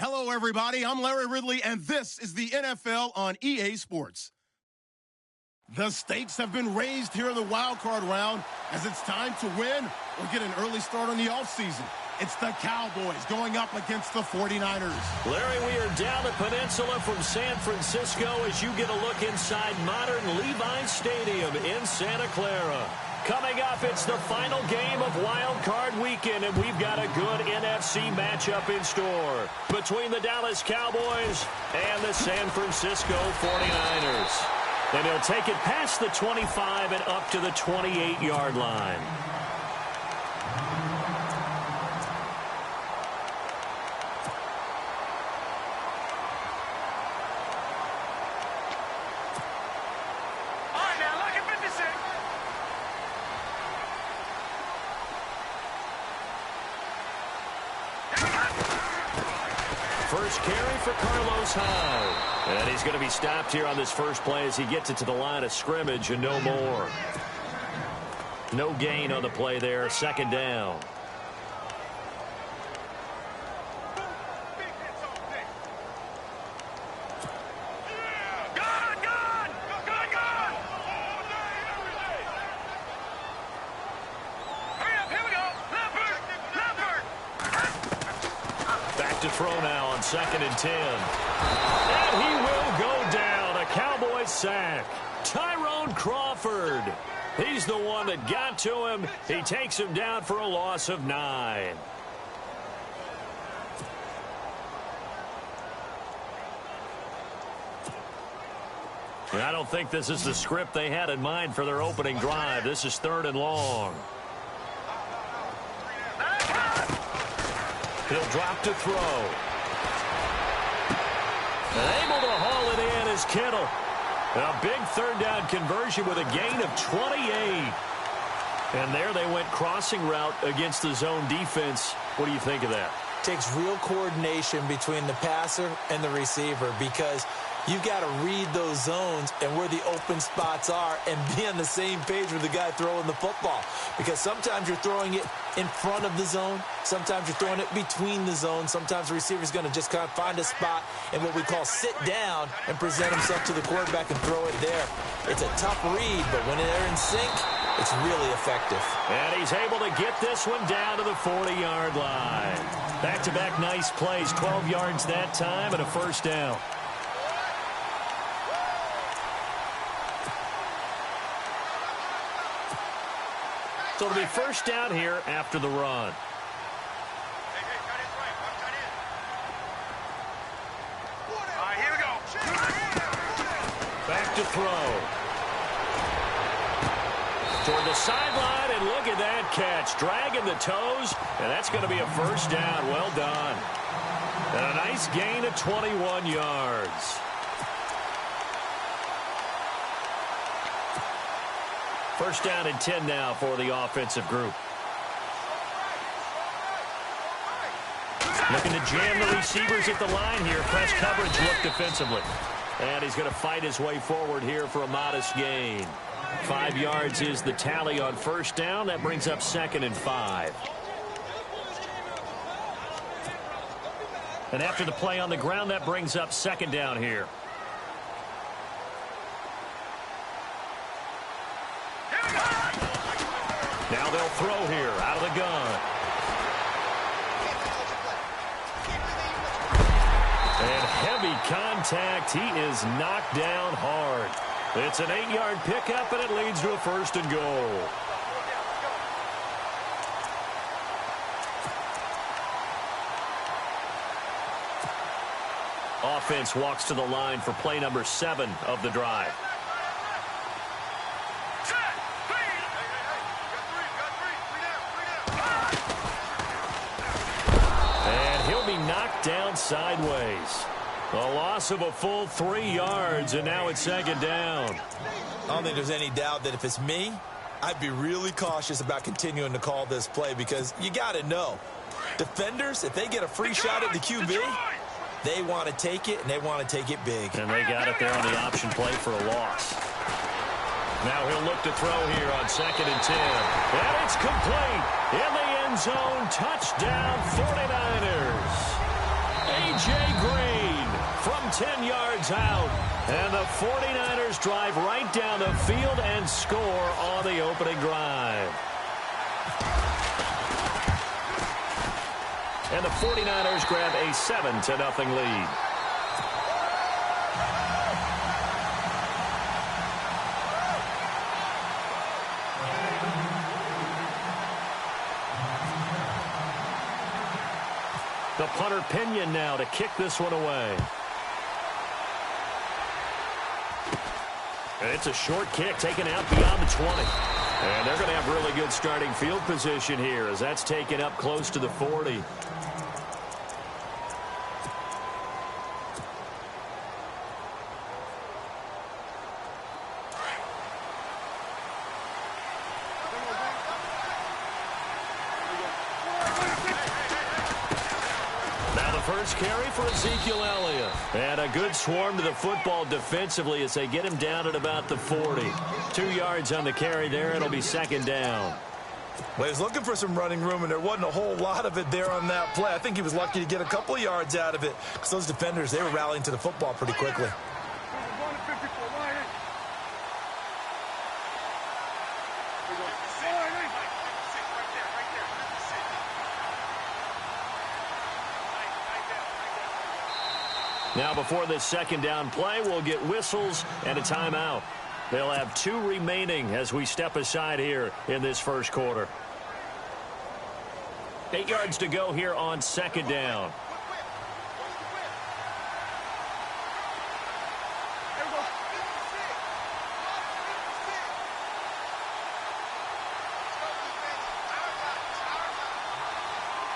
Hello, everybody. I'm Larry Ridley, and this is the NFL on EA Sports. The stakes have been raised here in the wild card round as it's time to win or get an early start on the offseason. It's the Cowboys going up against the 49ers. Larry, we are down the peninsula from San Francisco as you get a look inside modern Levi Stadium in Santa Clara. Coming up, it's the final game of Wild Card Weekend, and we've got a good NFC matchup in store between the Dallas Cowboys and the San Francisco 49ers. And he'll take it past the 25 and up to the 28-yard line. First carry for Carlos Hyde. And he's going to be stopped here on this first play as he gets it to the line of scrimmage and no more. No gain on the play there. Second down. To throw now on 2nd and 10. And he will go down. A Cowboys sack. Tyrone Crawford. He's the one that got to him. He takes him down for a loss of 9. And I don't think this is the script they had in mind for their opening drive. This is 3rd and long. He'll drop to throw. And able to haul it in is Kittle. A big 3rd down conversion with a gain of 28. And there they went crossing route against the zone defense. What do you think of that? Takes real coordination between the passer and the receiver because you've got to read those zones and where the open spots are and be on the same page with the guy throwing the football. Because sometimes you're throwing it in front of the zone. Sometimes you're throwing it between the zones. Sometimes the receiver's going to just kind of find a spot and what we call sit down and present himself to the quarterback and throw it there. It's a tough read, but when they're in sync, it's really effective. And he's able to get this one down to the 40-yard line. Back-to-back nice plays, 12 yards that time and a first down. So it'll be first down here after the run. Here we go. Back to throw. Toward the sideline, and look at that catch. Dragging the toes, and that's going to be a first down. Well done. And a nice gain of 21 yards. First down and 10 now for the offensive group. Looking to jam the receivers at the line here. Press coverage look defensively. And he's going to fight his way forward here for a modest gain. 5 yards is the tally on first down. That brings up 2nd and 5. And after the play on the ground, that brings up 2nd down here. Now they'll throw here out of the gun. And heavy contact. He is knocked down hard. It's an 8-yard pickup, and it leads to a 1st and goal. Offense walks to the line for play number 7 of the drive. Knocked down sideways. A loss of a full 3 yards, and now it's 2nd down. I don't think there's any doubt that if it's me, I'd be really cautious about continuing to call this play because you got to know. Defenders, if they get a free shot at the QB, they want to take it, and they want to take it big. And they got it there on the option play for a loss. Now he'll look to throw here on 2nd and 10. And it's complete. In the end zone, touchdown 49ers. A.J. Green from 10 yards out. And the 49ers drive right down the field and score on the opening drive. And the 49ers grab a 7-0 lead. The punter Pinion now to kick this one away. And it's a short kick taken out beyond the 20. And they're going to have really good starting field position here as that's taken up close to the 40. First carry for Ezekiel Elliott. And a good swarm to the football defensively as they get him down at about the 40. 2 yards on the carry there. It'll be second down. Well, he was looking for some running room, and there wasn't a whole lot of it there on that play. I think he was lucky to get a couple of yards out of it because those defenders, they were rallying to the football pretty quickly. Now, before this second down play, we'll get whistles and a timeout. They'll have 2 remaining as we step aside here in this first quarter. 8 yards to go here on second down.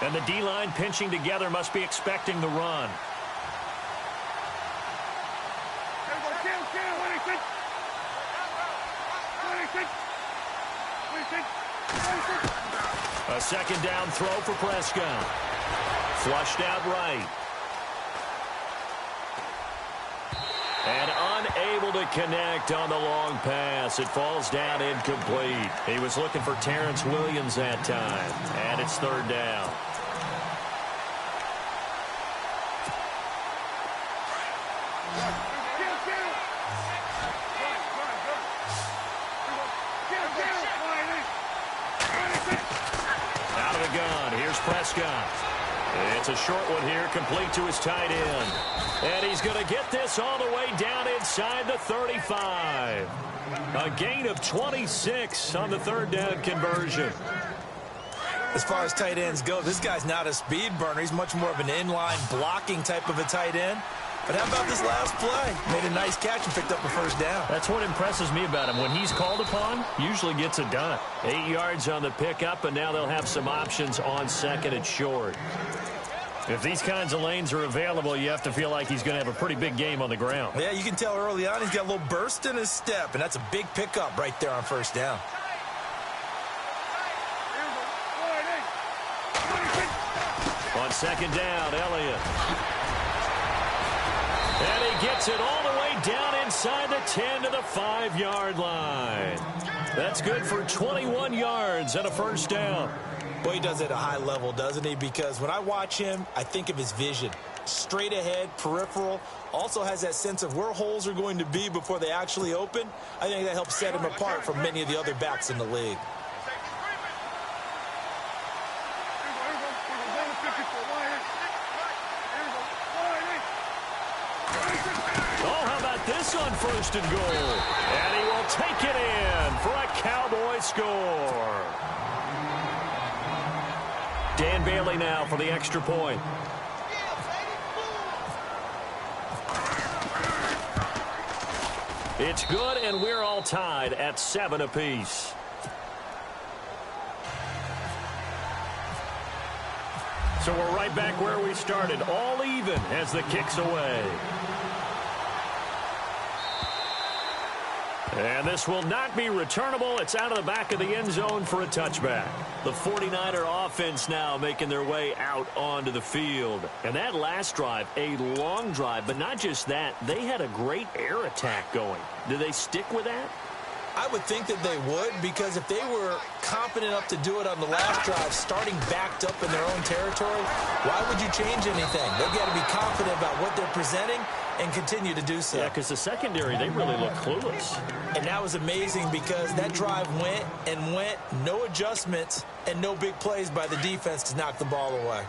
And the D-line pinching together must be expecting the run. A second down throw for Prescott. Flushed out right. And unable to connect on the long pass. It falls down incomplete. He was looking for Terrence Williams that time. And it's third down. Prescott. It's a short one here, complete to his tight end. And he's going to get this all the way down inside the 35. A gain of 26 on the third down conversion. As far as tight ends go, this guy's not a speed burner. He's much more of an inline blocking type of a tight end. But how about this last play? Made a nice catch and picked up a first down. That's what impresses me about him. When he's called upon, usually gets it done. 8 yards on the pickup, and now they'll have some options on second and short. If these kinds of lanes are available, you have to feel like he's going to have a pretty big game on the ground. Yeah, you can tell early on he's got a little burst in his step, and that's a big pickup right there on first down. On second down, Elliott. And he gets it all the way down inside the 10 to the 5-yard line. That's good for 21 yards and a first down. Well, he does it at a high level, doesn't he? Because when I watch him, I think of his vision. Straight ahead, peripheral. Also has that sense of where holes are going to be before they actually open. I think that helps set him apart from many of the other backs in the league. This on first and goal. And he will take it in for a Cowboy score. Dan Bailey now for the extra point. It's good, and we're all tied at 7 apiece. So we're right back where we started, all even as the kick's away. And this will not be returnable. It's out of the back of the end zone for a touchback. The 49er offense now making their way out onto the field. And that last drive, a long drive, but not just that. They had a great air attack going. Do they stick with that? I would think that they would, because if they were confident enough to do it on the last drive, starting backed up in their own territory, why would you change anything? They've got to be confident about what they're presenting and continue to do so. Yeah, because the secondary, they really look clueless. And that was amazing because that drive went and went, no adjustments, and no big plays by the defense to knock the ball away.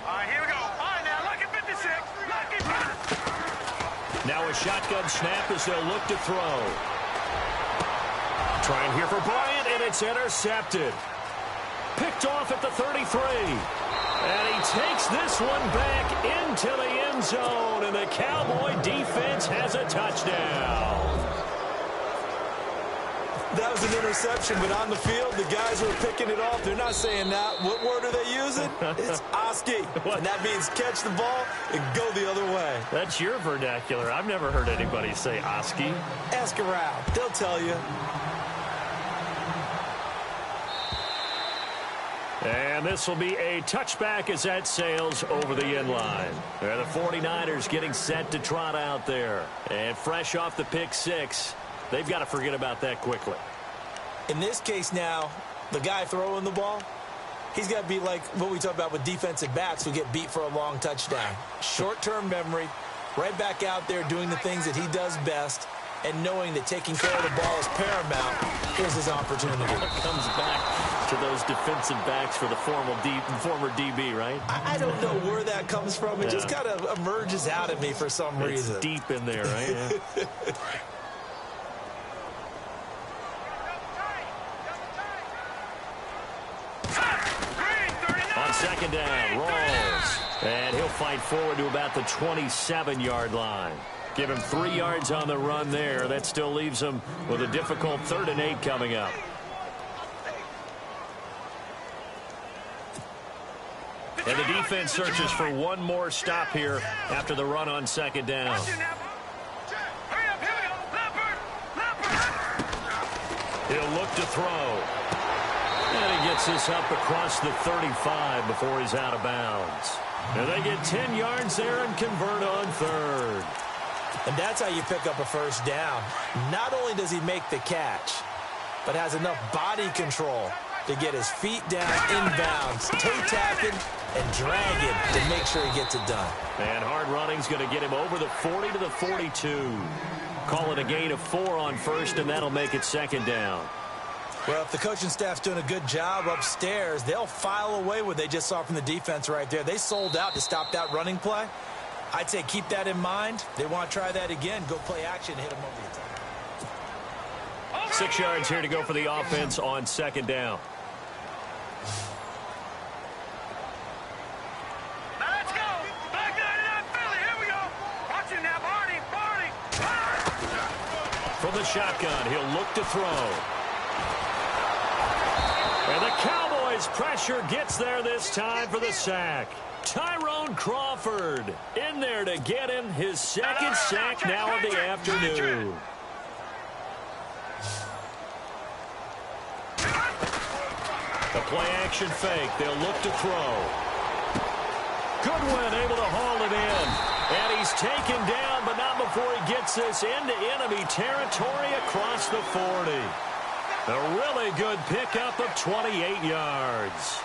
All right, here we go. All right, now, lucky 56. Lucky 56. Now a shotgun snap as they'll look to throw. Trying here for Bryant, and it's intercepted. Picked off at the 33. And he takes this one back into the end zone, and the Cowboy defense has a touchdown. That was an interception, but on the field, the guys who are picking it off, they're not saying that. What word are they using? It's Oski. And that means catch the ball and go the other way. That's your vernacular. I've never heard anybody say Oski. Ask around. They'll tell you. And this will be a touchback as that sails over the end line. The 49ers getting set to trot out there. And fresh off the pick six, they've got to forget about that quickly. In this case now, the guy throwing the ball, he's got to be like what we talk about with defensive backs who get beat for a long touchdown. Short-term memory, right back out there doing the things that he does best, and knowing that taking care of the ball is paramount. Here's his opportunity. Comes back to those defensive backs for the former DB, right? I don't know where that comes from. It just kind of emerges out of me for some reason. It's deep in there, right? Yeah. On second down, rolls. And he'll fight forward to about the 27-yard line. Give him 3 yards on the run there. That still leaves him with a difficult 3rd and 8 coming up. And the defense searches for one more stop here after the run on second down. He'll look to throw. And he gets this up across the 35 before he's out of bounds. And they get 10 yards there and convert on 3rd. And that's how you pick up a first down. Not only does he make the catch, but has enough body control to get his feet down inbounds, toe-tapping, and dragging to make sure he gets it done. And hard running's going to get him over the 40 to the 42. Call it a gain of 4 on first, and that'll make it second down. Well, if the coaching staff's doing a good job upstairs, they'll file away what they just saw from the defense right there. They sold out to stop that running play. I'd say keep that in mind. They want to try that again. Go play action, hit them over the top. 6 yards here to go for the offense on second down. Now let's go. Back 99 Philly. Here we go. Watch it now, Barney. From the shotgun, he'll look to throw. And the Cowboys' pressure gets there this time for the sack. Tyrone Crawford in there to get him his second sack now of the afternoon. A play-action fake. They'll look to throw. Goodwin able to haul it in. And he's taken down, but not before he gets this into enemy territory across the 40. A really good pickup of 28 yards.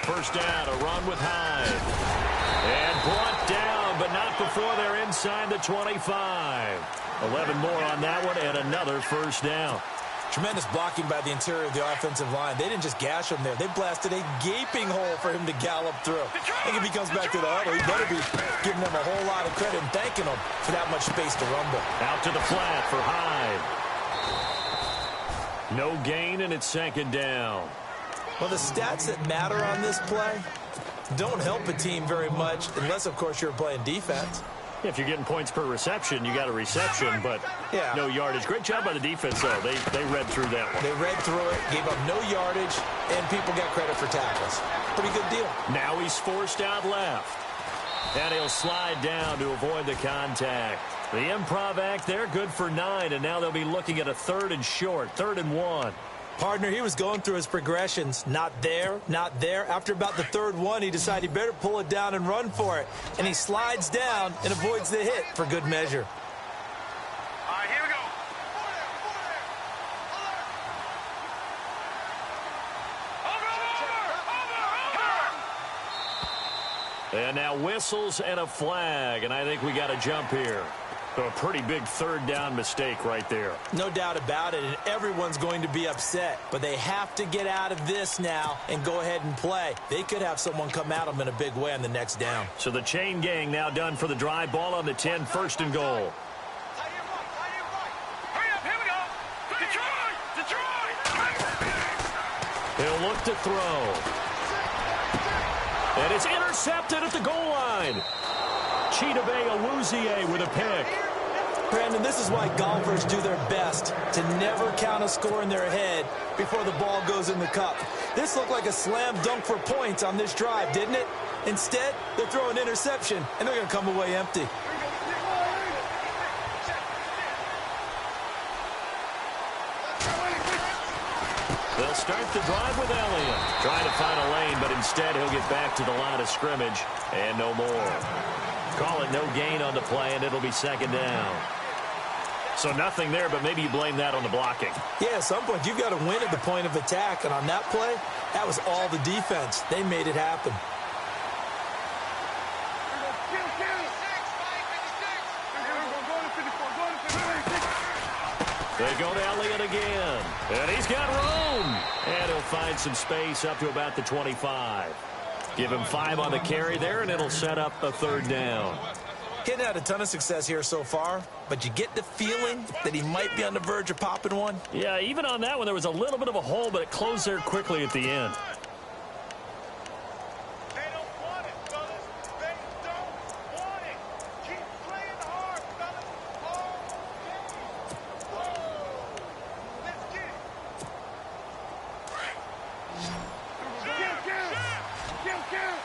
First down, a run with Hyde. And brought down, but not before they're inside the 25. 11 more on that one, and another first down. Tremendous blocking by the interior of the offensive line. They didn't just gash him there. They blasted a gaping hole for him to gallop through. I think if he comes back to the huddle, he better be giving them a whole lot of credit and thanking them for that much space to rumble. Out to the flat for Hyde. No gain, and it's second down. Well, the stats that matter on this play don't help a team very much unless, of course, you're playing defense. If you're getting points per reception, you got a reception, but no yardage. Great job by the defense, though. They read through that one. They read through it, gave up no yardage, and people got credit for tackles. Pretty good deal. Now he's forced out left. And he'll slide down to avoid the contact. The improv act there, good for 9, and now they'll be looking at a 3rd and short, 3rd and 1. Partner, he was going through his progressions. Not there, not there. After about the 3rd one, he decided he better pull it down and run for it. And he slides down and avoids the hit for good measure. All right, here we go. And now whistles and a flag, and I think we got a jump here. So a pretty big 3rd down mistake right there. No doubt about it, and everyone's going to be upset. But they have to get out of this now and go ahead and play. They could have someone come at them in a big way on the next down. So the chain gang now done for the drive. Ball on the 10, 1st and goal. Hurry up, here we go. Detroit! He'll look to throw. And it's intercepted at the goal line. Chidobe Awuzie with a pick. Brandon, this is why golfers do their best to never count a score in their head before the ball goes in the cup. This looked like a slam dunk for points on this drive, didn't it? Instead, they're throwing an interception, and they're going to come away empty. They'll start the drive with Elliott. Trying to find a lane, but instead he'll get back to the line of scrimmage and no more. Call it no gain on the play, and it'll be 2nd down. So nothing there, but maybe you blame that on the blocking. Yeah, at some point, you've got to win at the point of attack, and on that play, that was all the defense. They made it happen. They go to Elliott again. And he's got room. And he'll find some space up to about the 25. Give him 5 on the carry there, and it'll set up a 3rd down. He hadn't had a ton of success here so far, but you get the feeling that he might be on the verge of popping one. Yeah, even on that one, there was a little bit of a hole, but it closed there quickly at the end. They don't want it, fellas. They don't want it. Keep playing hard, fellas. All game. Let's get it. Count.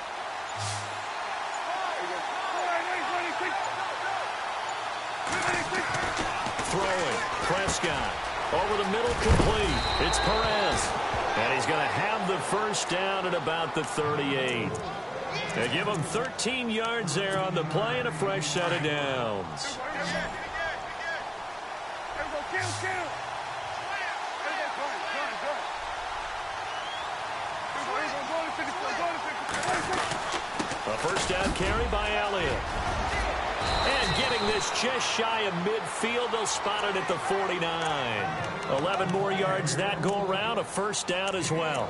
Throwing. Prescott. Over the middle, complete. It's Perez. And he's going to have the 1st down at about the 38. They give him 13 yards there on the play and a fresh set of downs. A 1st down carry by Elliott. And getting this just shy of midfield, they'll spot it at the 49. 11 more yards that go around, a 1st down as well.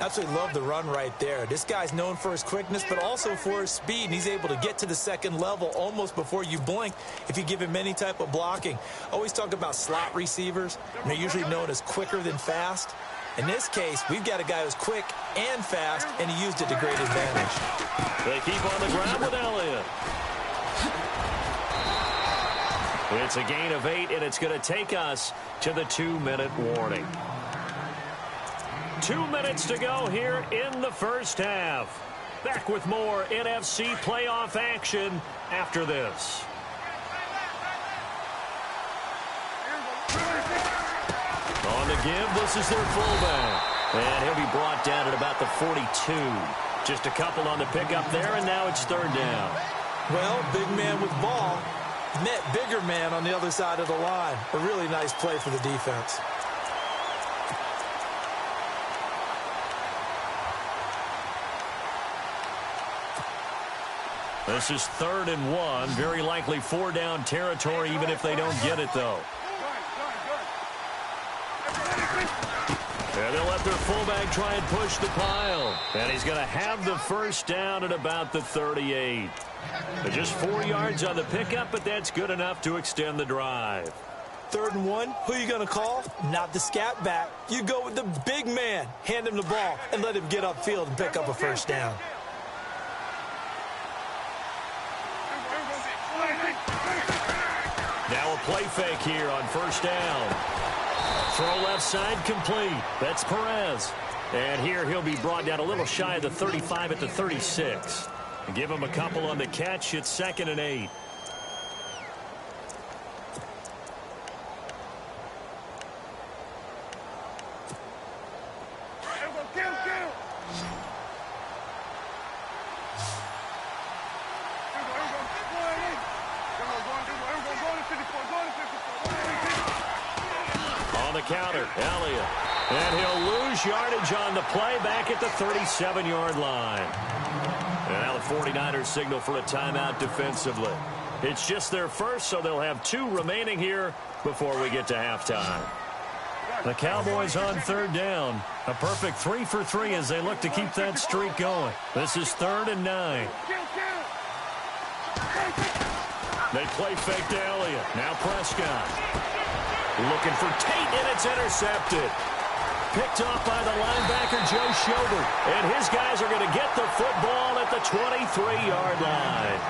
Absolutely love the run right there. This guy's known for his quickness, but also for his speed, and he's able to get to the 2nd level almost before you blink if you give him any type of blocking. Always talk about slot receivers, and they're usually known as quicker than fast. In this case, we've got a guy who's quick and fast, and he used it to great advantage. They keep on the ground with Elliott. It's a gain of 8, and it's going to take us to the 2-minute warning. 2 minutes to go here in the 1st half. Back with more NFC playoff action after this. On the give, this is their fullback. And he'll be brought down at about the 42. Just a couple on the pickup there, and now it's 3rd down. Well, big man with ball met bigger man on the other side of the line. A really nice play for the defense. This is 3rd and 1. Very likely 4-down territory, even if they don't get it, though. And they'll let their fullback try and push the pile. And he's going to have the 1st down at about the 38. Just 4 yards on the pickup, but that's good enough to extend the drive. 3rd and 1, who are you going to call? Not the scat back. You go with the big man. Hand him the ball and let him get upfield and pick up a 1st down. Now a play fake here on 1st down. Throw left side complete. That's Perez. And here he'll be brought down a little shy of the 35 at the 36. And give him a couple on the catch. It's 2nd and 8. On the counter, Elliott. And he'll lose yardage on the play back at the 37-yard line. And now the 49ers signal for a timeout defensively. It's just their first, so they'll have 2 remaining here before we get to halftime. The Cowboys on 3rd down. A perfect 3 for 3 as they look to keep that streak going. This is 3rd and 9. They play fake to Elliott. Now Prescott. Looking for Tate, and it's intercepted. Picked off by the linebacker, Joe Schobert. And his guys are going to get the football at the 23-yard line.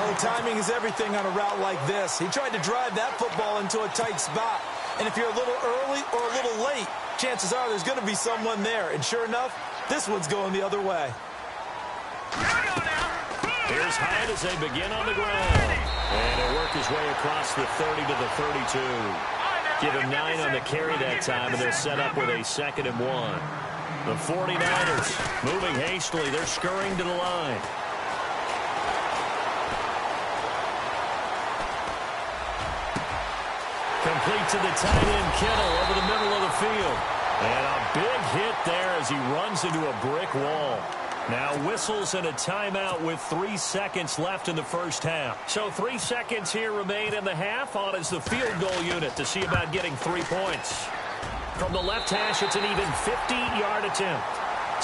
Oh, timing is everything on a route like this. He tried to drive that football into a tight spot. And if you're a little early or a little late, chances are there's going to be someone there. And sure enough, this one's going the other way. Here's Hyde as they begin on the ground. And he'll work his way across the 30 to the 32. Give him 9 on the carry that time, and they're set up with a 2nd and 1. The 49ers moving hastily. They're scurrying to the line. Complete to the tight end, Kittle, over the middle of the field. And a big hit there as he runs into a brick wall. Now whistles and a timeout with 3 seconds left in the first half. So 3 seconds here remain in the half. On is the field goal unit to see about getting 3 points. From the left hash, it's an even 50-yard attempt.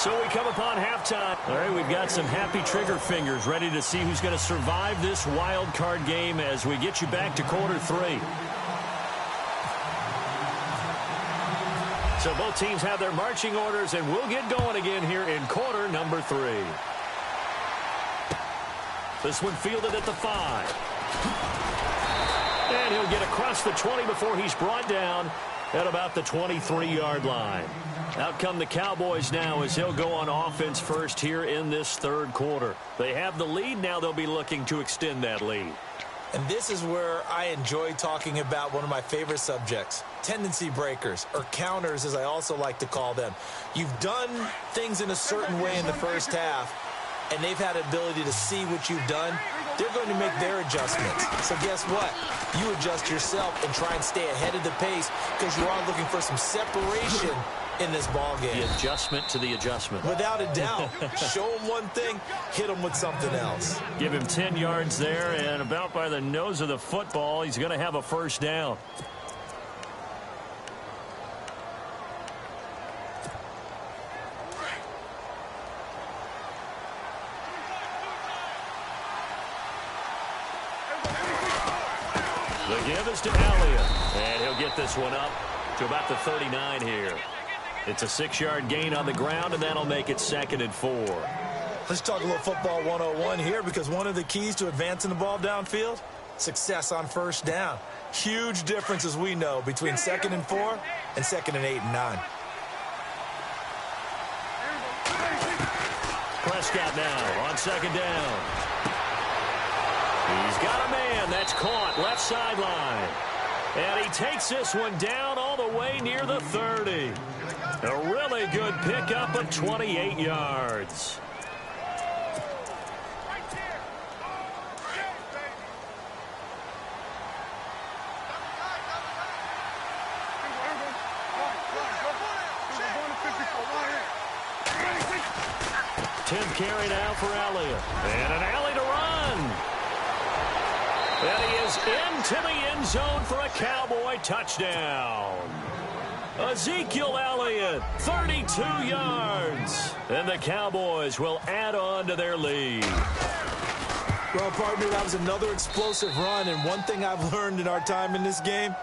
So we come upon halftime. All right, we've got some happy trigger fingers ready to see who's going to survive this wild card game as we get you back to quarter 3. So both teams have their marching orders, and we'll get going again here in quarter number 3. This one fielded at the 5. And he'll get across the 20 before he's brought down at about the 23-yard line. Out come the Cowboys now as they'll go on offense first here in this 3rd quarter. They have the lead. Now they'll be looking to extend that lead. And this is where I enjoy talking about one of my favorite subjects, tendency breakers, or counters as I also like to call them. You've done things in a certain way in the first half, and they've had the ability to see what you've done. They're going to make their adjustments. So guess what? You adjust yourself and try and stay ahead of the pace because you are looking for some separation in this ball game. The adjustment to the adjustment. Without a doubt. Show him one thing, hit him with something else. Give him 10 yards there, and about by the nose of the football, he's going to have a first down. The give is to Elliott, and he'll get this one up to about the 39 here. It's a 6-yard gain on the ground, and that'll make it 2nd and 4. Let's talk a little football 101 here, because one of the keys to advancing the ball downfield, success on first down. Huge difference, as we know, between 2nd and 4 and 2nd and 8 and 9. Prescott now on 2nd down. He's got a man. That's caught left sideline. And he takes this one down all the way near the 30. A really good pickup of 28 yards. Tim carry now for Elliott. And an alley to run. And he is into the end zone for a Cowboy touchdown. Ezekiel Elliott, 32 yards. And the Cowboys will add on to their lead. Well, partner, that was another explosive run. And one thing I've learned in our time in this game,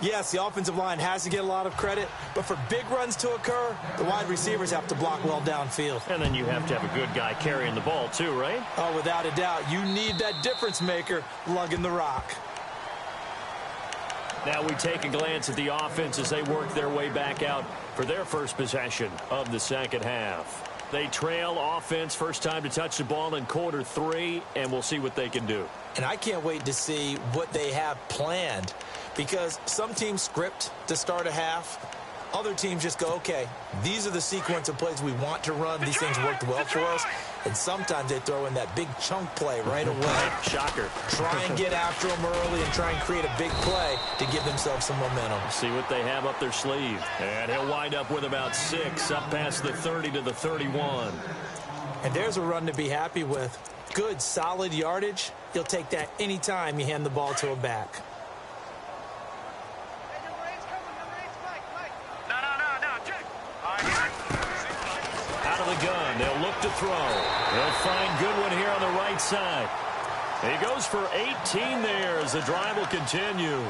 yes, the offensive line has to get a lot of credit, but for big runs to occur, the wide receivers have to block well downfield. And then you have to have a good guy carrying the ball too, right? Oh, without a doubt. You need that difference maker lugging the rock. Now we take a glance at the offense as they work their way back out for their first possession of the second half. They trail offense, first time to touch the ball in quarter 3, and we'll see what they can do. And I can't wait to see what they have planned, because some teams script to start a half. Other teams just go, okay, these are the sequence of plays we want to run. These things worked well for us. And sometimes they throw in that big chunk play right away. Shocker. Try and get after them early and try and create a big play to give themselves some momentum. See what they have up their sleeve. And he'll wind up with about 6, up past the 30 to the 31. And there's a run to be happy with. Good, solid yardage. You'll take that anytime you hand the ball to a back. Out of the gun, they'll look to throw. They'll find Goodwin here on the right side. He goes for 18 there as the drive will continue.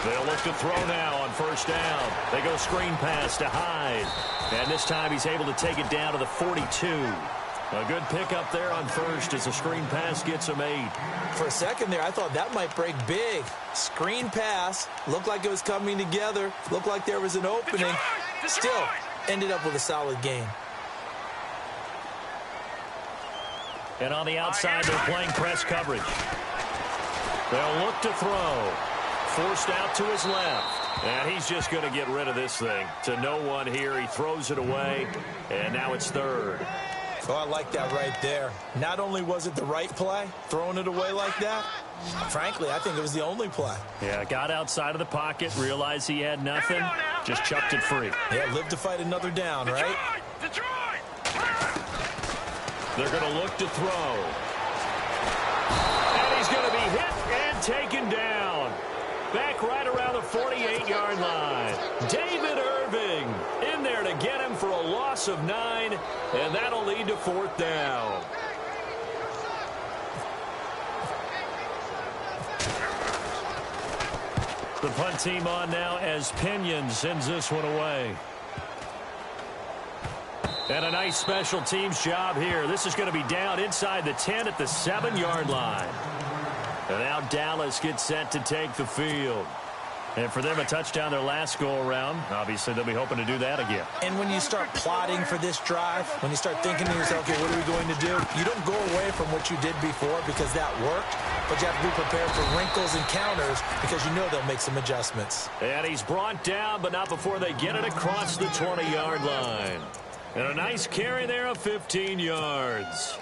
They'll look to throw now on first down. They go screen pass to Hyde. And this time he's able to take it down to the 42. A good pickup there on first as the screen pass gets him 8. For a second there, I thought that might break big. Screen pass. Looked like it was coming together. Looked like there was an opening. Still ended up with a solid gain. And on the outside, they're playing press coverage. They'll look to throw. Forced out to his left. And he's just going to get rid of this thing. To no one here. He throws it away. And now it's third. Oh, I like that right there. Not only was it the right play, throwing it away like that, frankly, I think it was the only play. Yeah, got outside of the pocket, realized he had nothing, just chucked it free. Yeah, live to fight another down, right? They're going to look to throw. And he's going to be hit and taken down. Back right around the 48-yard line. David Irving in there to get him for a loss of 9, and that'll lead to 4th down. The punt team on now as Pinion sends this one away. And a nice special teams job here. This is going to be down inside the 10 at the 7-yard line. And now Dallas gets set to take the field. And for them, a touchdown their last go-around. Obviously, they'll be hoping to do that again. And when you start plotting for this drive, when you start thinking to yourself, okay, what are we going to do? You don't go away from what you did before because that worked, but you have to be prepared for wrinkles and counters because you know they'll make some adjustments. And he's brought down, but not before they get it across the 20-yard line. And a nice carry there of 15 yards.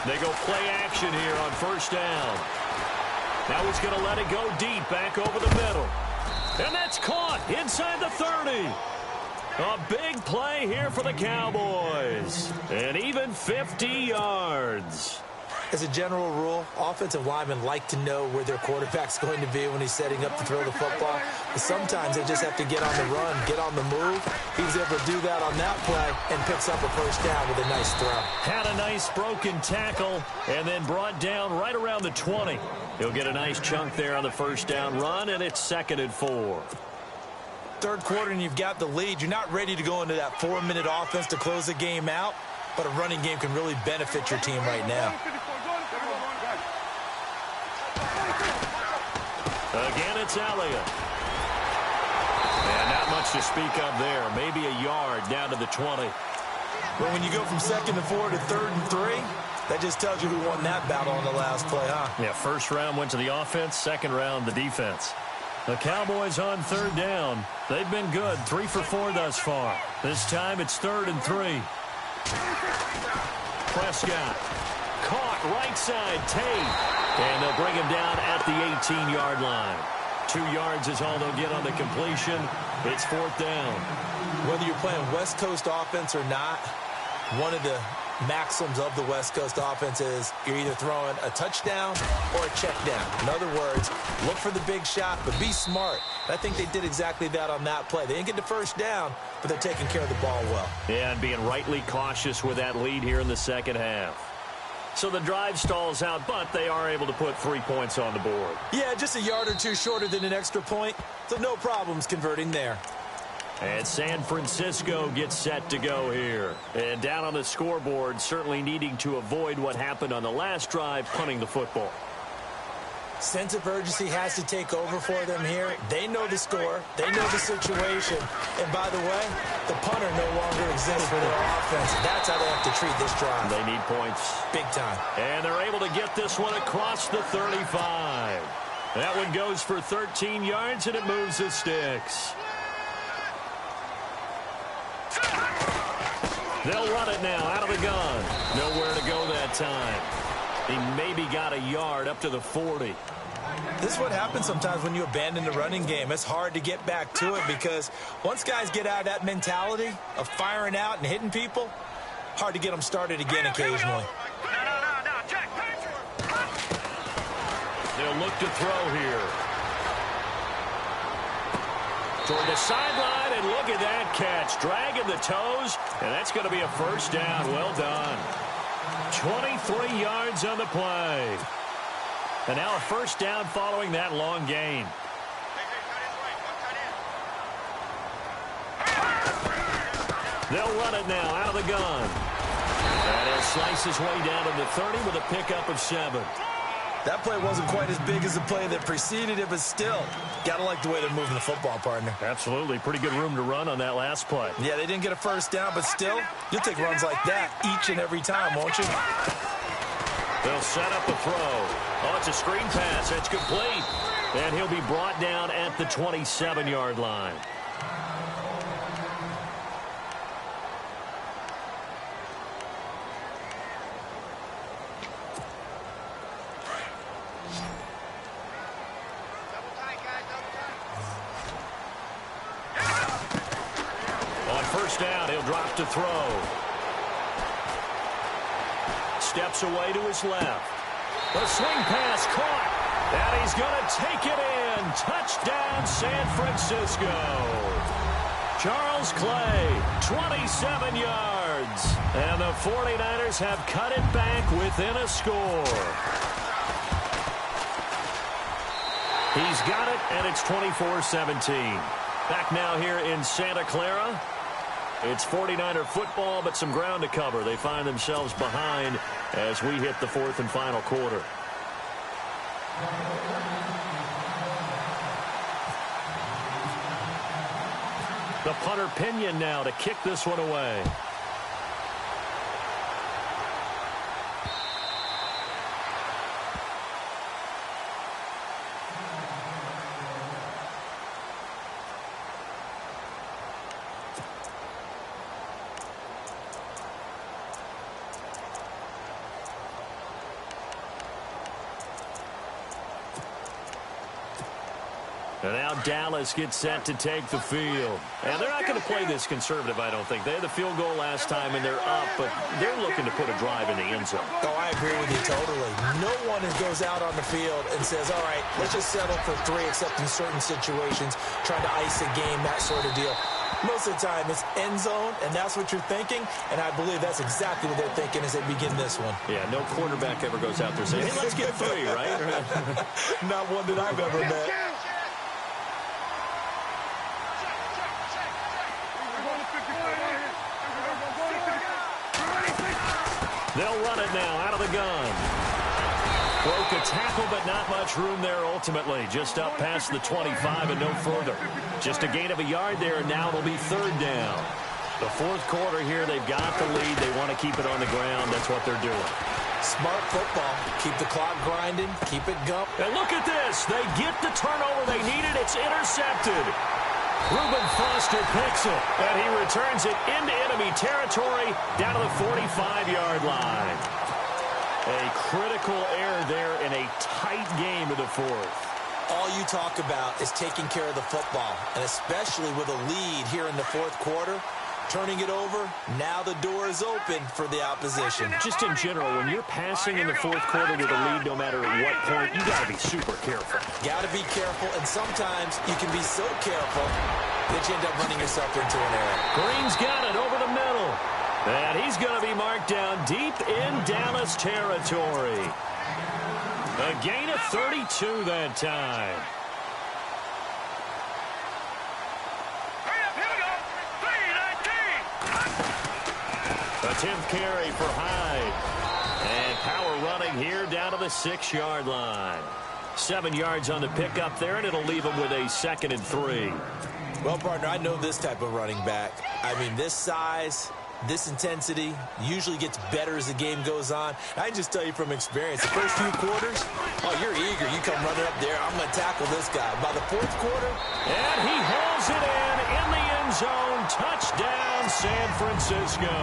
They go play action here on first down. Now he's going to let it go deep back over the middle. And that's caught inside the 30. A big play here for the Cowboys. And even 50 yards. As a general rule, offensive linemen like to know where their quarterback's going to be when he's setting up to throw the football. But sometimes they just have to get on the run, get on the move. He was able to do that on that play and picks up a first down with a nice throw. Had a nice broken tackle and then brought down right around the 20. He'll get a nice chunk there on the first down run, and it's 2nd and 4. Third quarter and you've got the lead. You're not ready to go into that 4-minute offense to close the game out, but a running game can really benefit your team right now. Again, it's Elliott. And not much to speak of there. Maybe a yard down to the 20. But when you go from 2nd and 4 to 3rd and 3, that just tells you who won that battle on the last play, huh? Yeah, first round went to the offense, second round the defense. The Cowboys on 3rd down. They've been good, 3 for 4 thus far. This time it's 3rd and 3. Prescott. Caught right side, Tate. And they'll bring him down at the 18-yard line. 2 yards is all they'll get on the completion. It's 4th down. Whether you're playing West Coast offense or not, One of the maxims of the West Coast offense is you're either throwing a touchdown or a check down. In other words, look for the big shot, but be smart. And I think they did exactly that on that play. They didn't get the first down, but they're taking care of the ball well. Yeah, and being rightly cautious with that lead here in the second half. So the drive stalls out, but they are able to put 3 points on the board. Yeah, just a yard or two shorter than an extra point, so no problems converting there. And San Francisco gets set to go here. And down on the scoreboard, certainly needing to avoid what happened on the last drive, punting the football. Sense of urgency has to take over for them here. They know the score. They know the situation. And by the way, the punter no longer exists for their offense. That's how they have to treat this drive. They need points. Big time. And they're able to get this one across the 35. That one goes for 13 yards, and it moves the sticks. They'll run it now out of the gun. Nowhere to go that time. He maybe got a yard up to the 40. This is what happens sometimes when you abandon the running game. It's hard to get back to it because once guys get out of that mentality of firing out and hitting people, hard to get them started again occasionally. They'll look to throw here. Toward the sideline, and look at that catch. Dragging the toes, and that's going to be a first down. Well done. 23 yards on the play. And now a first down following that long gain. They'll run it now out of the gun. And he'll slice his way down to the 30 with a pickup of 7. That play wasn't quite as big as the play that preceded it, but still, got to like the way they're moving the football, partner. Absolutely. Pretty good room to run on that last play. Yeah, they didn't get a first down, but still, you'll take runs like that each and every time, won't you? They'll set up the throw. Oh, it's a screen pass. It's complete. And he'll be brought down at the 27-yard line. First down, he'll drop to throw. Steps away to his left. The swing pass caught. And he's going to take it in. Touchdown, San Francisco. Charles Clay, 27 yards. And the 49ers have cut it back within a score. He's got it, and it's 24-17. Back now here in Santa Clara. It's 49er football, but some ground to cover. They find themselves behind as we hit the fourth and final quarter. The punter Pinion now to kick this one away. And now Dallas gets set to take the field. And they're not going to play this conservative, I don't think. They had the field goal last time, and they're up, but they're looking to put a drive in the end zone. Oh, I agree with you totally. No one goes out on the field and says, all right, let's just settle for 3, except in certain situations, trying to ice a game, that sort of deal. Most of the time, it's end zone, and that's what you're thinking, and I believe that's exactly what they're thinking as they begin this one. Yeah, no quarterback ever goes out there saying, hey, let's get 3, right? Not one that I've ever met. They'll run it now out of the gun. Broke a tackle, but not much room there ultimately. Just up past the 25 and no further. Just a gain of a yard there, and now it'll be third down. The fourth quarter here, they've got the lead. They want to keep it on the ground. That's what they're doing. Smart football. Keep the clock grinding. Keep it going. And look at this. They get the turnover they needed. It's intercepted. Reuben Foster picks it, and he returns it into enemy territory down to the 45-yard line. A critical error there in a tight game of the fourth. All you talk about is taking care of the football, and especially with a lead here in the fourth quarter, turning it over. Now the door is open for the opposition. Just in general, when you're passing in the fourth quarter with a lead, no matter at what point, you got to be super careful. Got to be careful, and sometimes you can be so careful that you end up running yourself into an error. Green's got it over the middle. And he's going to be marked down deep in Dallas territory. A gain of 32 that time. A 10th carry for Hyde. And power running here down to the 6-yard line. 7 yards on the pickup there, and it'll leave him with a 2nd and 3. Well, partner, I know this type of running back. I mean, this size, this intensity usually gets better as the game goes on. I can just tell you from experience, the first few quarters, oh, you're eager. You come running up there, I'm going to tackle this guy. By the fourth quarter, and he hauls it in the end zone. Touchdown, San Francisco.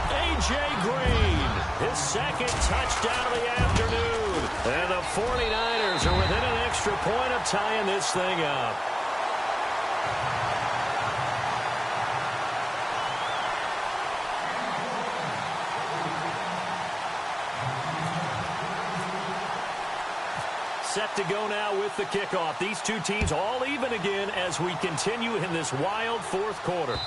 A.J. Green, his 2nd touchdown of the afternoon. And the 49ers are within an extra point of tying this thing up. Set to go now with the kickoff. These two teams all even again as we continue in this wild fourth quarter.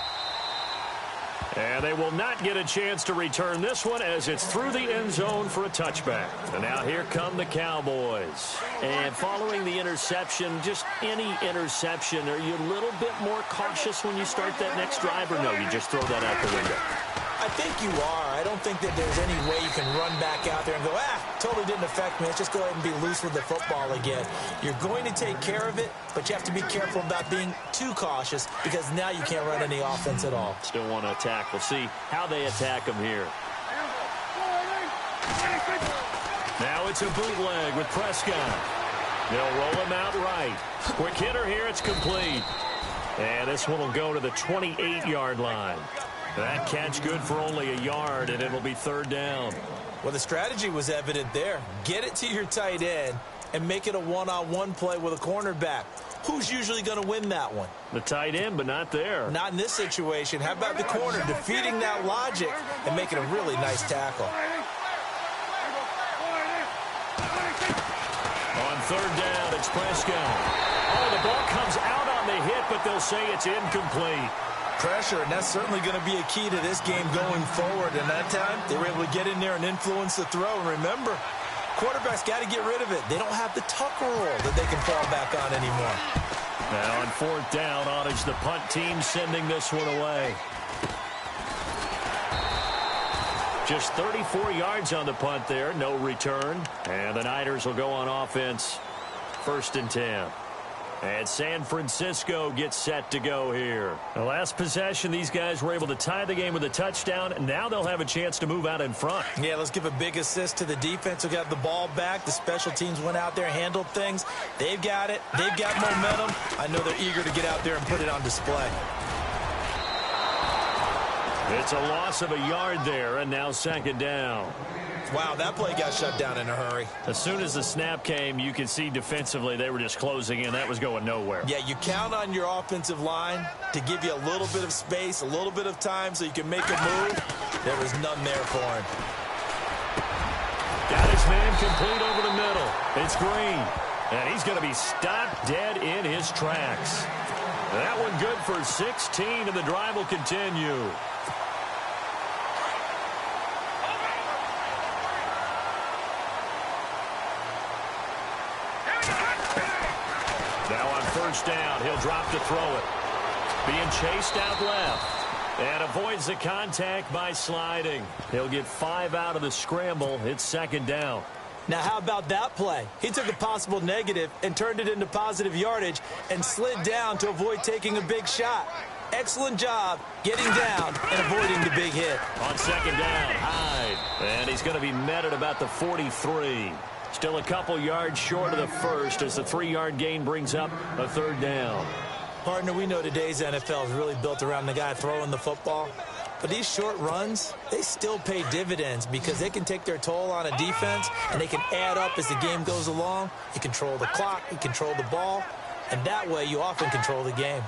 And they will not get a chance to return this one as it's through the end zone for a touchback. And now here come the Cowboys. And following the interception, just any interception, are you a little bit more cautious when you start that next drive, or no, you just throw that out the window? I think you are. I don't think that there's any way you can run back out there and go, totally didn't affect me. Let's just go ahead and be loose with the football again. You're going to take care of it, but you have to be careful about being too cautious because now you can't run any offense at all. Still want to attack. We'll see how they attack them here. Now it's a bootleg with Prescott. They'll roll him out right. Quick hitter here. It's complete. And this one will go to the 28-yard line. That catch good for only a yard, and it'll be 3rd down. Well, the strategy was evident there. Get it to your tight end and make it a one-on-one play with a cornerback. Who's usually going to win that one? The tight end, but not there. Not in this situation. How about the corner defeating that logic and making a really nice tackle? On 3rd down, it's Prescott. Oh, the ball comes out on the hit, but they'll say it's incomplete. Pressure, and that's certainly going to be a key to this game going forward. And that time, they were able to get in there and influence the throw. And remember, quarterbacks got to get rid of it. They don't have the tucker roll that they can fall back on anymore. Now on 4th down, Ottage, the punt team sending this one away. Just 34 yards on the punt there, no return. And the Niners will go on offense, 1st and 10. And San Francisco gets set to go here. The last possession, these guys were able to tie the game with a touchdown. Now they'll have a chance to move out in front. Yeah, let's give a big assist to the defense who got the ball back. The special teams went out there, handled things. They've got it. They've got momentum. I know they're eager to get out there and put it on display. It's a loss of a yard there, and now 2nd down. Wow, that play got shut down in a hurry. As soon as the snap came, you could see defensively they were just closing in. That was going nowhere. Yeah, you count on your offensive line to give you a little bit of space, a little bit of time so you can make a move. There was none there for him. Got his man complete over the middle. It's Green. And he's going to be stopped dead in his tracks. That one good for 16, and the drive will continue. Now on 1st down, he'll drop to throw it. Being chased out left. And avoids the contact by sliding. He'll get 5 out of the scramble. It's 2nd down. Now, how about that play? He took a possible negative and turned it into positive yardage and slid down to avoid taking a big shot. Excellent job getting down and avoiding the big hit. On 2nd down, Hyde. And he's going to be met at about the 43. Still a couple yards short of the 1st as the 3-yard gain brings up a 3rd down. Partner, we know today's NFL is really built around the guy throwing the football. But these short runs, they still pay dividends because they can take their toll on a defense and they can add up as the game goes along. You control the clock, you control the ball, and that way you often control the game.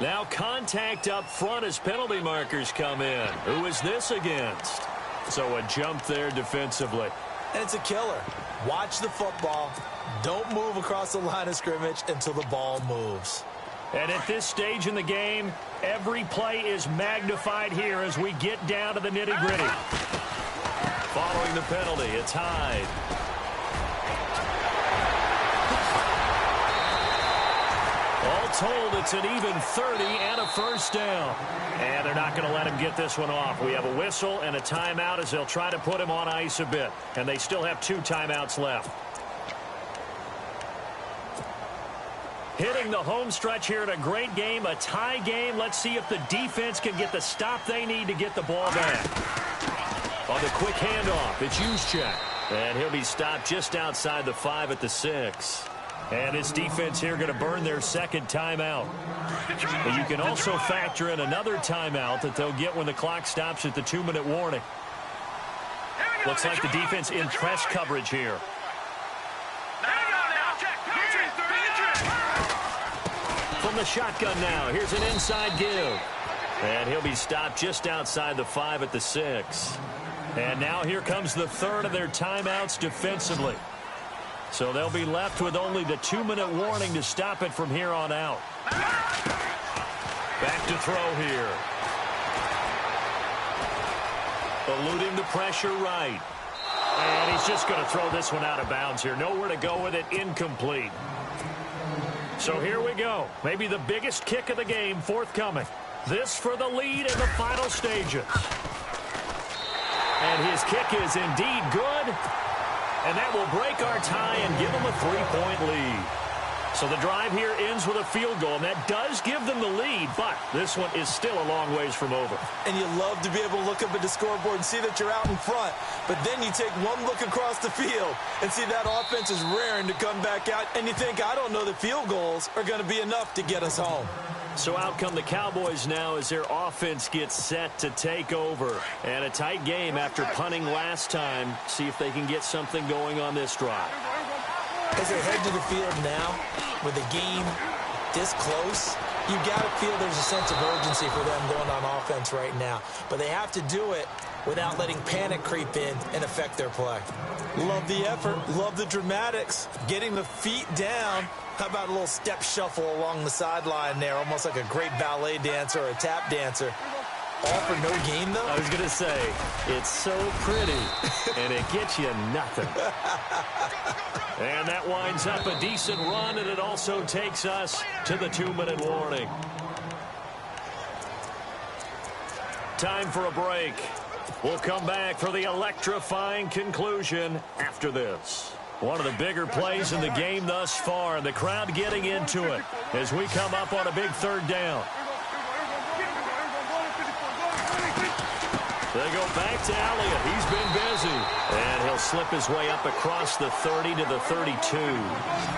Now contact up front as penalty markers come in. Who is this against? So a jump there defensively. And it's a killer. Watch the football. Don't move across the line of scrimmage until the ball moves. And at this stage in the game, every play is magnified here as we get down to the nitty-gritty. Following the penalty, it's Hyde. All told, it's an even 30 and a first down. And they're not going to let him get this one off. We have a whistle and a timeout as they'll try to put him on ice a bit. And they still have 2 timeouts left. Hitting the home stretch here in a great game, a tie game. Let's see if the defense can get the stop they need to get the ball back. On the quick handoff, it's Juszczyk. And he'll be stopped just outside the 5 at the 6. And this defense here going to burn their second timeout. But you can also factor in another timeout that they'll get when the clock stops at the 2-minute warning. Looks like the defense in press coverage here. From the shotgun now, here's an inside give. And he'll be stopped just outside the 5 at the 6. And now here comes the third of their timeouts defensively. So they'll be left with only the 2-minute warning to stop it from here on out. Back to throw here. Eluding the pressure right. And he's just going to throw this one out of bounds here. Nowhere to go with it, incomplete. So here we go. Maybe the biggest kick of the game forthcoming. This for the lead in the final stages. And his kick is indeed good. And that will break our tie and give them a 3-point lead. So the drive here ends with a field goal, and that does give them the lead, but this one is still a long ways from over. And you love to be able to look up at the scoreboard and see that you're out in front, but then you take one look across the field and see that offense is raring to come back out, and you think, I don't know that field goals are going to be enough to get us home. So out come the Cowboys now as their offense gets set to take over. And a tight game after punting last time. See if they can get something going on this drive. As they head to the field now, with the game this close, you got to feel there's a sense of urgency for them going on offense right now. But they have to do it without letting panic creep in and affect their play. Love the effort, love the dramatics, getting the feet down. How about a little step shuffle along the sideline there, almost like a great ballet dancer or a tap dancer. All for no gain, though? I was going to say, it's so pretty, and it gets you nothing. And that winds up a decent run, and it also takes us to the 2-minute warning. Time for a break. We'll come back for the electrifying conclusion after this. One of the bigger plays in the game thus far, and the crowd getting into it as we come up on a big third down. They go back to Elliott. He's been busy. And he'll slip his way up across the 30 to the 32.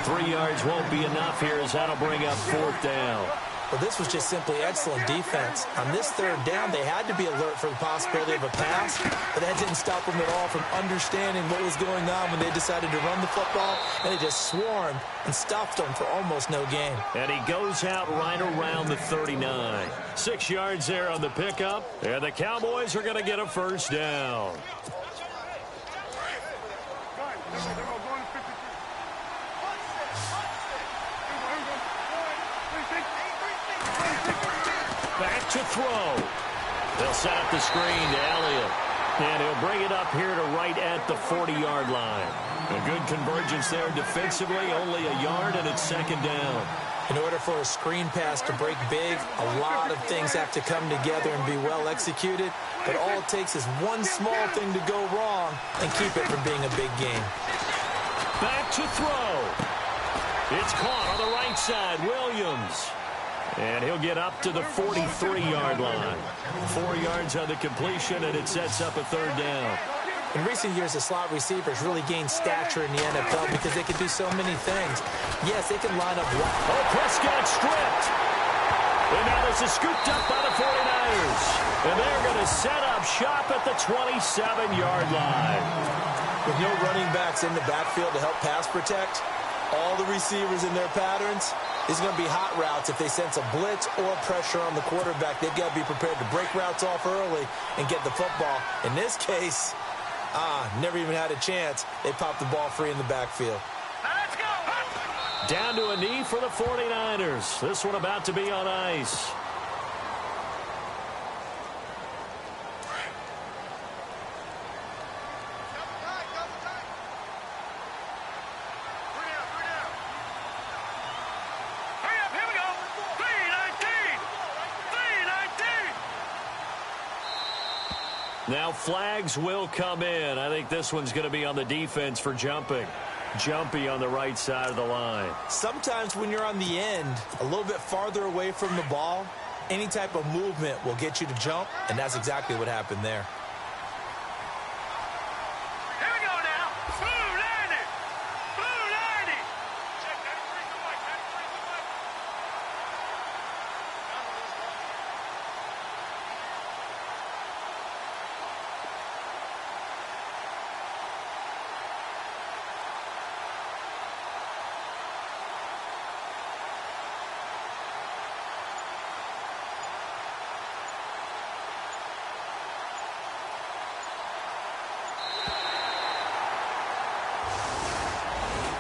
3 yards won't be enough here as that'll bring up 4th down. Well, this was just simply excellent defense. On this third down, they had to be alert for the possibility of a pass, but that didn't stop them at all from understanding what was going on when they decided to run the football, and they just swarmed and stuffed them for almost no gain. And he goes out right around the 39. 6 yards there on the pickup, and the Cowboys are going to get a first down. Back to throw. They'll set up the screen to Elliott. And he'll bring it up here to right at the 40-yard line. A good convergence there defensively, only a yard, and it's 2nd down. In order for a screen pass to break big, a lot of things have to come together and be well executed. But all it takes is one small thing to go wrong and keep it from being a big game. Back to throw. It's caught on the right side. Williams. And he'll get up to the 43-yard line. 4 yards on the completion, and it sets up a 3rd down. In recent years, the slot receivers really gained stature in the NFL because they can do so many things. Yes, they can line up well. Oh, Prescott stripped. And now this is scooped up by the 49ers. And they're going to set up shop at the 27-yard line. With no running backs in the backfield to help pass protect, all the receivers in their patterns, These are going to be hot routes. If they sense a blitz or pressure on the quarterback, they've got to be prepared to break routes off early and get the football. In this case, never even had a chance. They popped the ball free in the backfield. Let's go. Down to a knee for the 49ers. This one about to be on ice. Double time. Three down. Hurry up, here we go. 3:19. 3:19. Now flags will come in. I think this one's going to be on the defense for jumping. Jumpy on the right side of the line. Sometimes when you're on the end, a little bit farther away from the ball, any type of movement will get you to jump, and that's exactly what happened there. Here we go now. 290. 290. Check that. Bring the mic.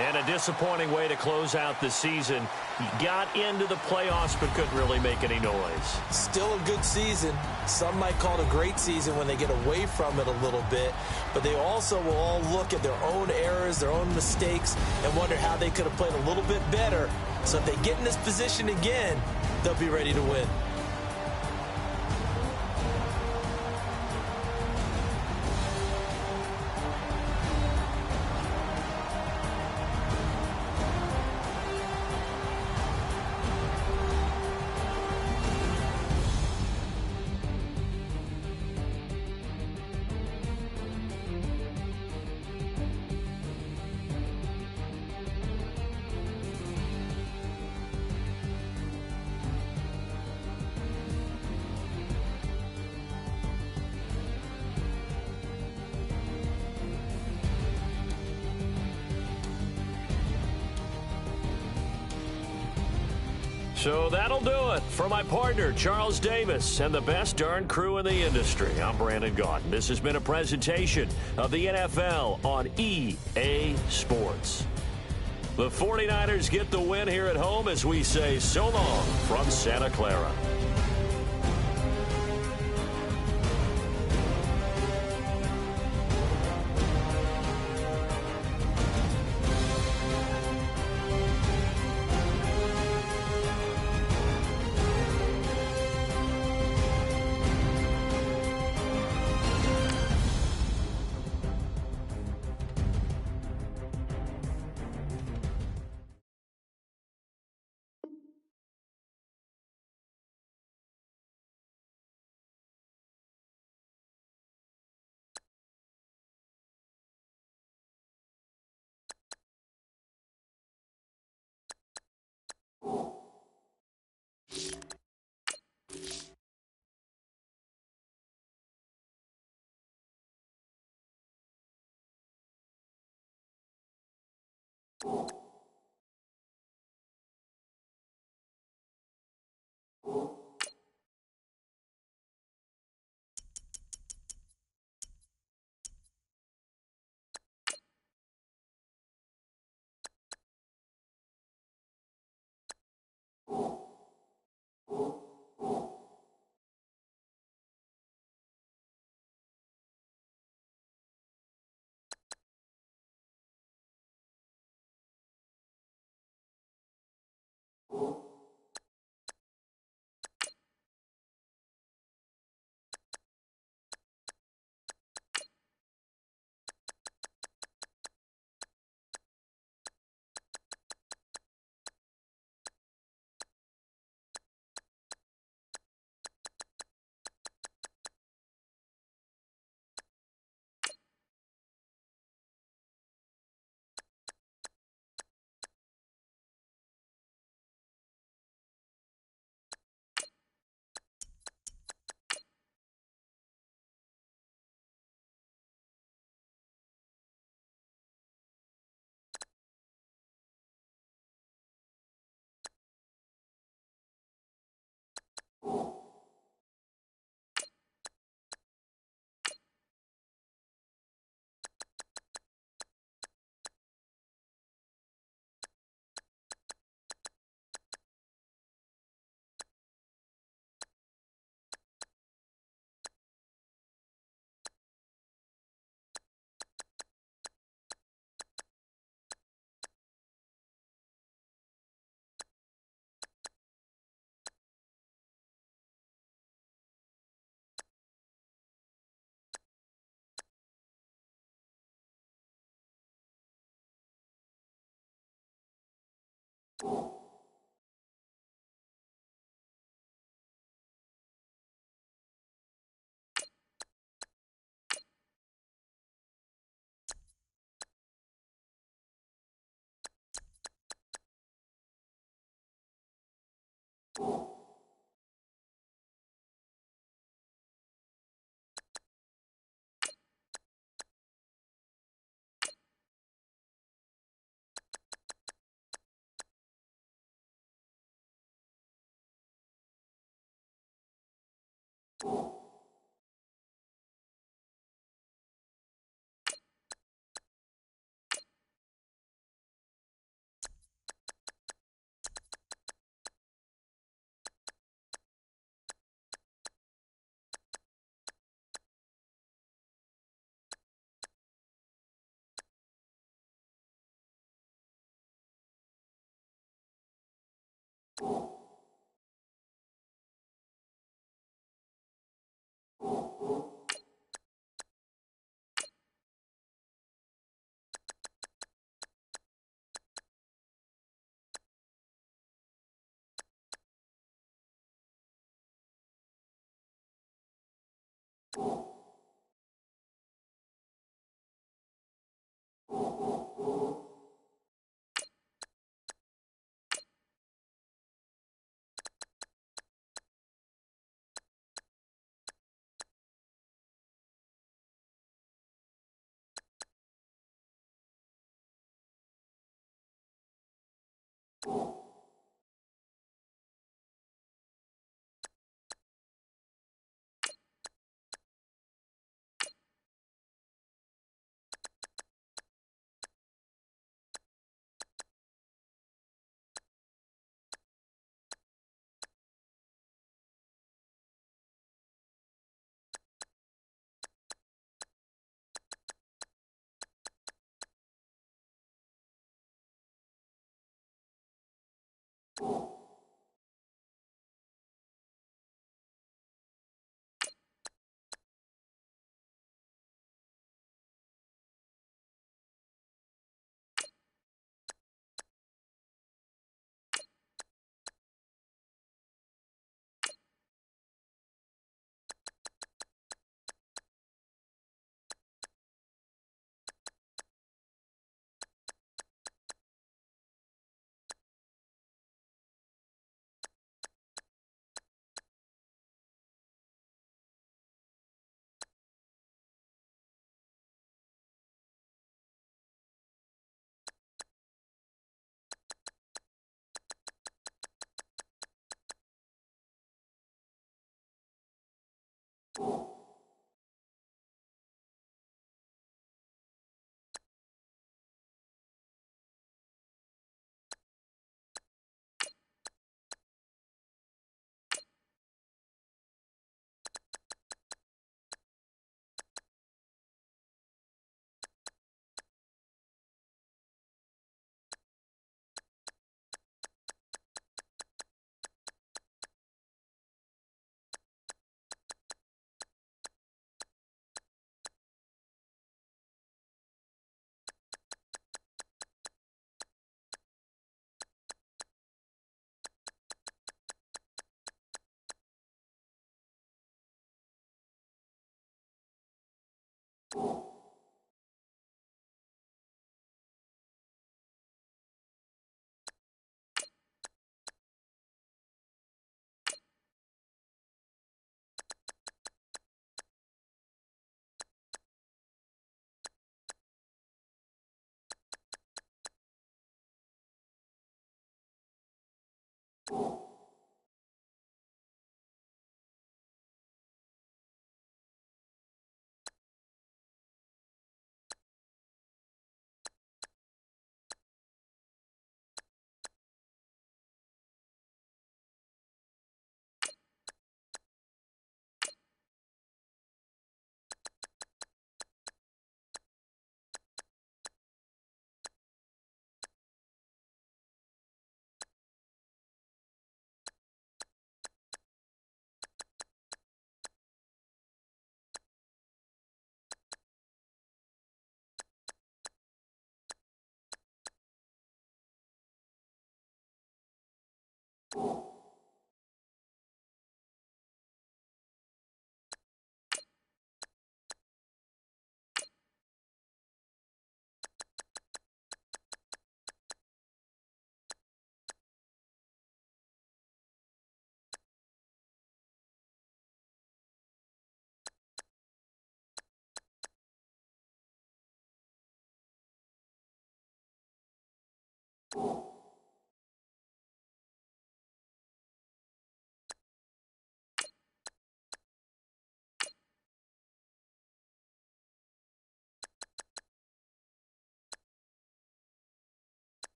And a disappointing way to close out the season. He got into the playoffs but couldn't really make any noise. Still a good season. Some might call it a great season when they get away from it a little bit, but they also will all look at their own errors, their own mistakes, and wonder how they could have played a little bit better. So if they get in this position again, they'll be ready to win. So that'll do it. For my partner, Charles Davis, and the best darn crew in the industry, I'm Brandon Gaudin. This has been a presentation of the NFL on EA Sports. The 49ers get the win here at home as we say so long from Santa Clara.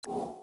you